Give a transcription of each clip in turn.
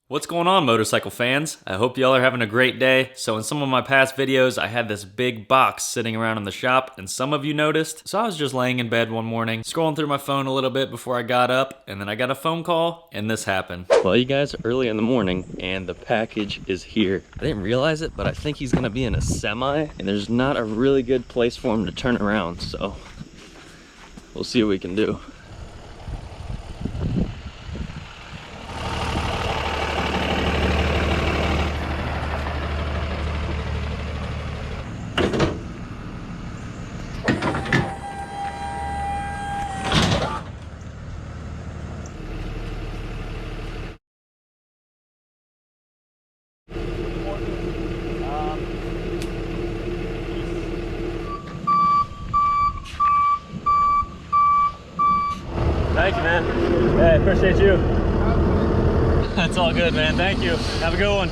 What's going on, motorcycle fans? I hope y'all are having a great day. So in some of my past videos, I had this big box sitting around in the shop, and some of you noticed. So I was just laying in bed one morning, scrolling through my phone a little bit before I got up, and then I got a phone call, and this happened. Well, you guys, early in the morning, and the package is here. I didn't realize it, but I think he's gonna be in a semi, and there's not a really good place for him to turn around, so we'll see what we can do. Thank you, man. Hey, appreciate you. That's all good, man. Thank you. Have a good one.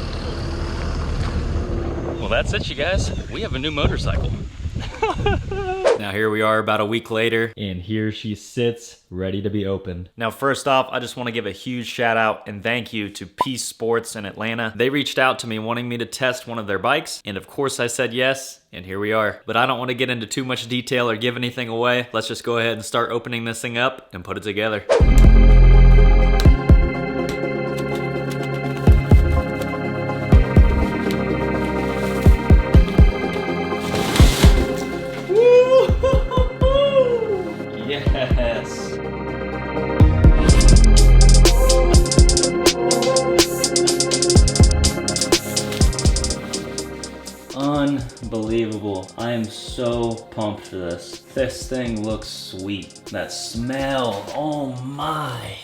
Well, that's it, you guys. We have a new motorcycle. Now here we are about a week later, and here she sits, ready to be opened. Now first off, I just want to give a huge shout out and thank you to Peace Sports in Atlanta. They reached out to me wanting me to test one of their bikes, and of course I said yes, and here we are. But I don't want to get into too much detail or give anything away. Let's just go ahead and start opening this thing up and put it together. Yes. Unbelievable. I am so pumped for this. This thing looks sweet. That smell, oh my.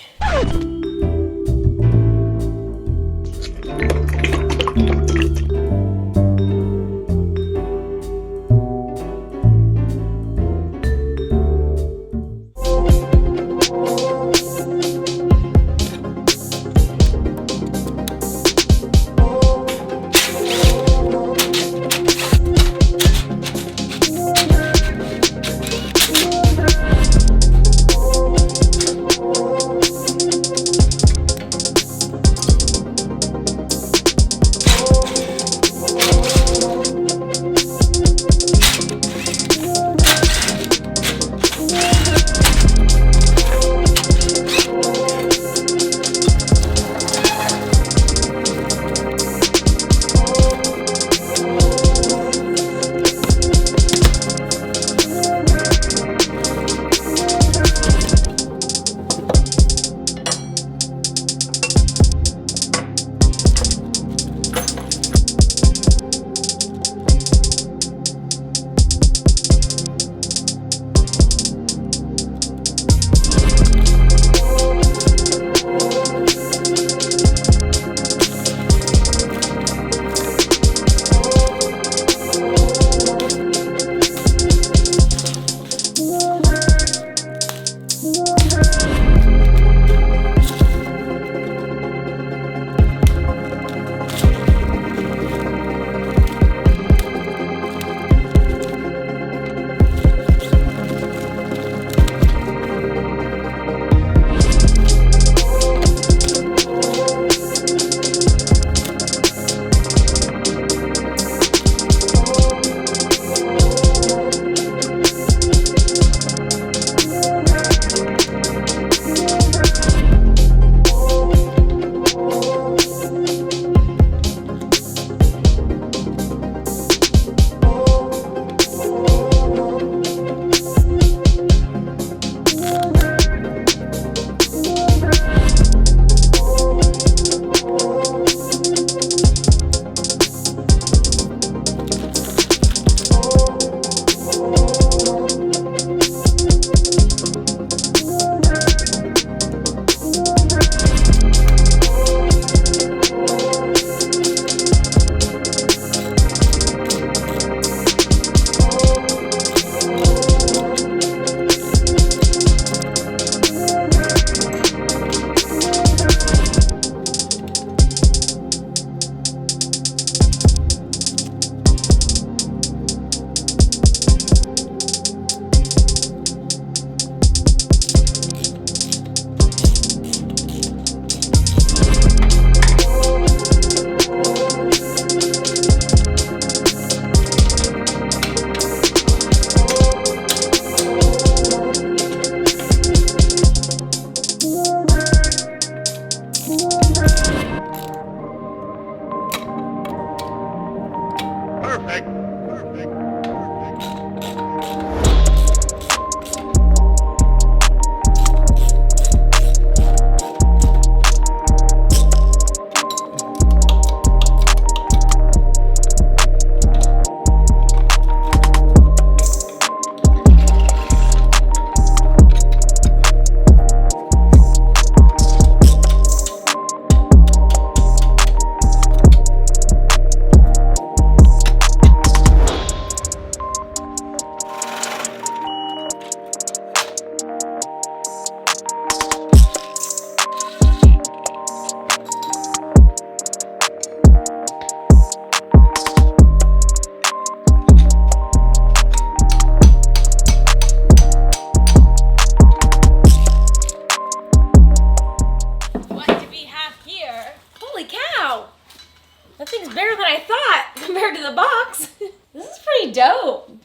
That thing's bigger than I thought compared to the box. This is pretty dope.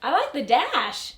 I like the dash.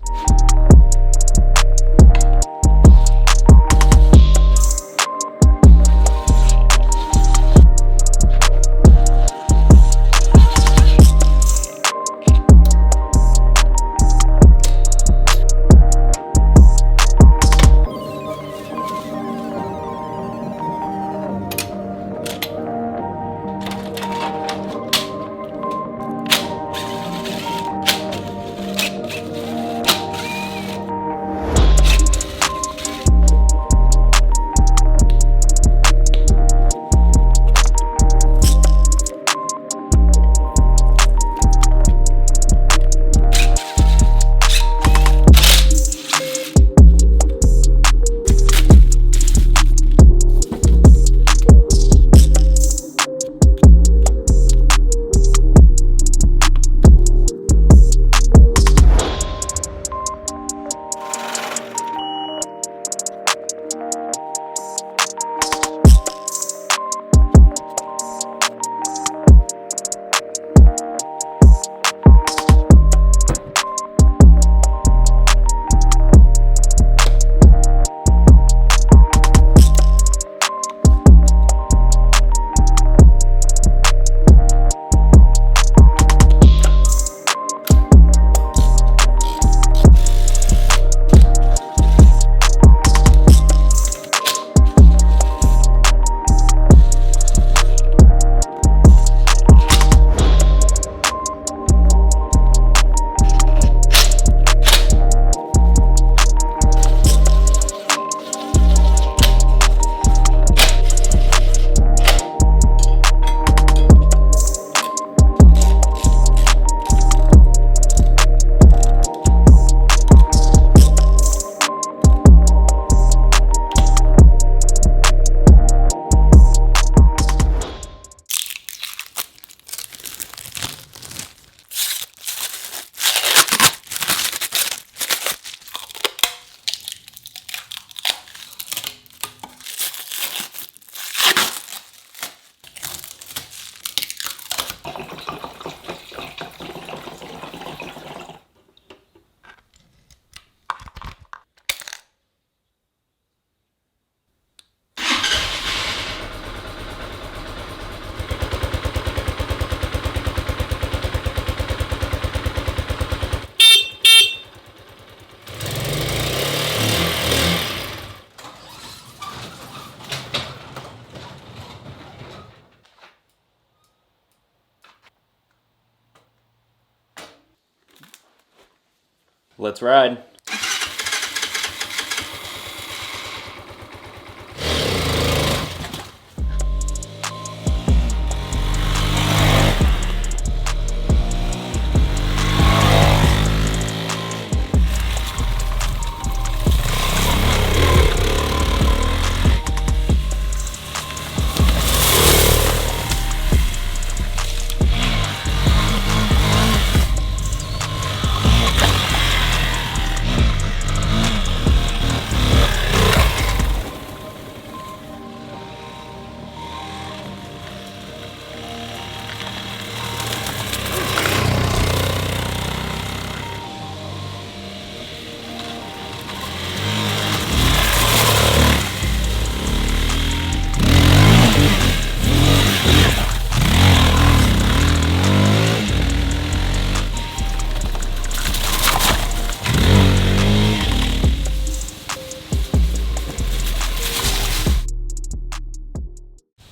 Let's ride.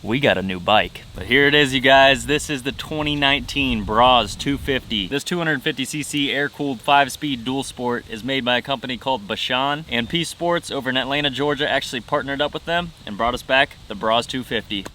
We got a new bike. But here it is, you guys. This is the 2019 Brozz 250. This 250cc air-cooled 5-speed dual sport is made by a company called Bashan, and Peace Sports over in Atlanta, Georgia actually partnered up with them and brought us back the Brozz 250.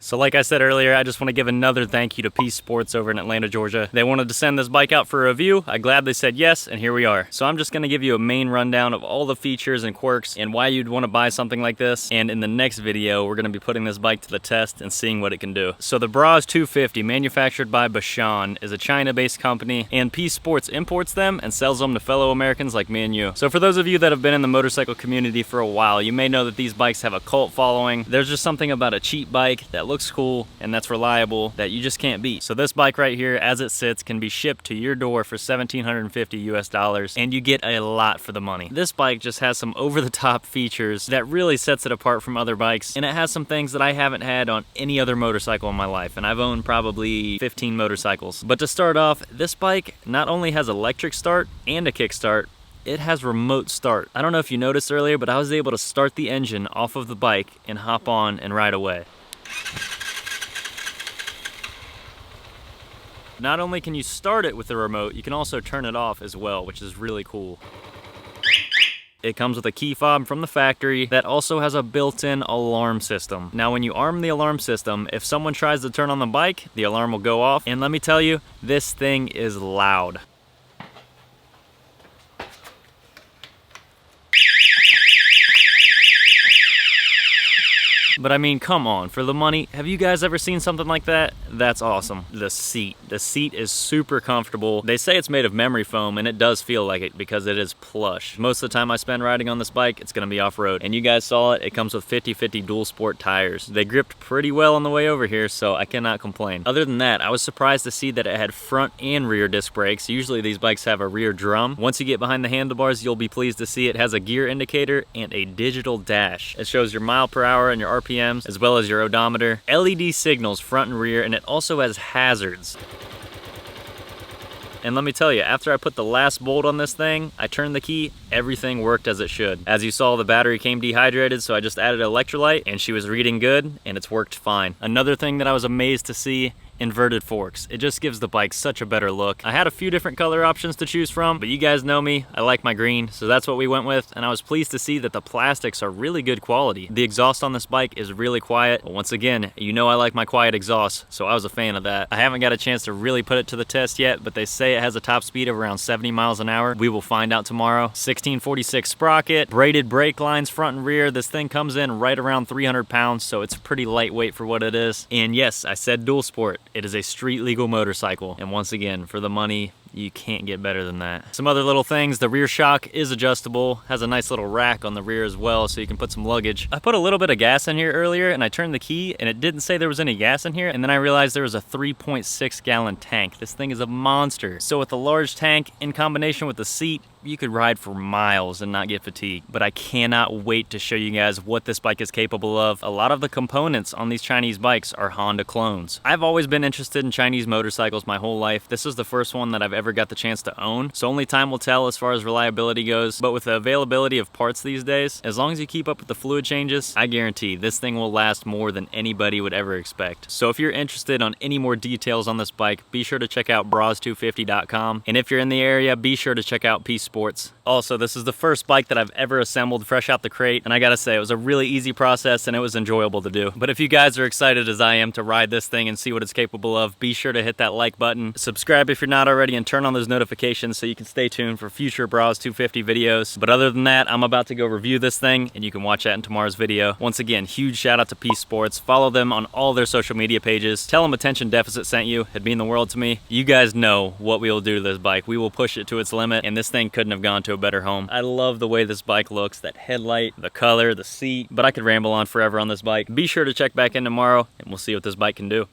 So like I said earlier, I just want to give another thank you to Peace Sports over in Atlanta, Georgia. They wanted to send this bike out for a review. I gladly said yes, and here we are. So I'm just going to give you a main rundown of all the features and quirks and why you'd want to buy something like this. And in the next video, we're going to be putting this bike to the test and seeing what it can do. So the Brozz 250, manufactured by Brozz, is a China-based company, and Peace Sports imports them and sells them to fellow Americans like me and you. So for those of you that have been in the motorcycle community for a while, you may know that these bikes have a cult following. There's just something about a cheap bike that looks cool and that's reliable that you just can't beat. So this bike right here, as it sits, can be shipped to your door for $1,750 US, and you get a lot for the money. This bike just has some over-the-top features that really sets it apart from other bikes, and it has some things that I haven't had on any other motorcycle in my life, and I've owned probably 15 motorcycles. But to start off, this bike not only has electric start and a kickstart, it has remote start. I don't know if you noticed earlier, but I was able to start the engine off of the bike and hop on and ride away. Not only can you start it with the remote, you can also turn it off as well, which is really cool. It comes with a key fob from the factory that also has a built-in alarm system. Now when you arm the alarm system, if someone tries to turn on the bike, the alarm will go off. And let me tell you, this thing is loud. But I mean, come on, for the money, have you guys ever seen something like that? That's awesome. The seat is super comfortable. They say it's made of memory foam, and it does feel like it because it is plush. Most of the time I spend riding on this bike, it's gonna be off-road. And you guys saw it, it comes with 50/50 dual sport tires. They gripped pretty well on the way over here, so I cannot complain. Other than that, I was surprised to see that it had front and rear disc brakes. Usually these bikes have a rear drum. Once you get behind the handlebars, you'll be pleased to see it has a gear indicator and a digital dash. It shows your mile per hour and your RPMs, as well as your odometer, LED signals front and rear, and it also has hazards. And let me tell you, after I put the last bolt on this thing, I turned the key, everything worked as it should. As you saw, the battery came dehydrated, so I just added electrolyte, and she was reading good, and it's worked fine. Another thing that I was amazed to see, inverted forks. It just gives the bike such a better look. I had a few different color options to choose from, but you guys know me, I like my green, so that's what we went with, and I was pleased to see that the plastics are really good quality. The exhaust on this bike is really quiet, but once again, you know I like my quiet exhaust, so I was a fan of that. I haven't got a chance to really put it to the test yet, but they say it has a top speed of around 70 miles an hour. We will find out tomorrow. 1646 sprocket, braided brake lines front and rear. This thing comes in right around 300 pounds, so it's pretty lightweight for what it is. And yes, I said dual sport. It is a street legal motorcycle, and once again, for the money, you can't get better than that. Some other little things, the rear shock is adjustable, has a nice little rack on the rear as well, so you can put some luggage. I put a little bit of gas in here earlier, and I turned the key, and it didn't say there was any gas in here, and then I realized there was a 3.6 gallon tank. This thing is a monster. So with the large tank, in combination with the seat, you could ride for miles and not get fatigued. But I cannot wait to show you guys what this bike is capable of. A lot of the components on these Chinese bikes are Honda clones. I've always been interested in Chinese motorcycles my whole life. This is the first one that I've ever got the chance to own, so only time will tell as far as reliability goes. But with the availability of parts these days, as long as you keep up with the fluid changes, I guarantee this thing will last more than anybody would ever expect. So if you're interested on any more details on this bike, be sure to check out Brozz250.com, and if you're in the area, be sure to check out Peace Sports. Also, this is the first bike that I've ever assembled fresh out the crate, and I gotta say, it was a really easy process and it was enjoyable to do. But if you guys are excited as I am to ride this thing and see what it's capable of, be sure to hit that like button, subscribe if you're not already, and turn on those notifications so you can stay tuned for future Brozz 250 videos. But other than that, I'm about to go review this thing, and you can watch that in tomorrow's video. Once again, huge shout out to Peace Sports. Follow them on all their social media pages. Tell them Attention Deficit sent you. It'd mean the world to me. You guys know what we will do to this bike. We will push it to its limit, and this thing couldn't have gone to a better home. I love the way this bike looks, that headlight, the color, the seat, but I could ramble on forever on this bike. Be sure to check back in tomorrow, and we'll see what this bike can do.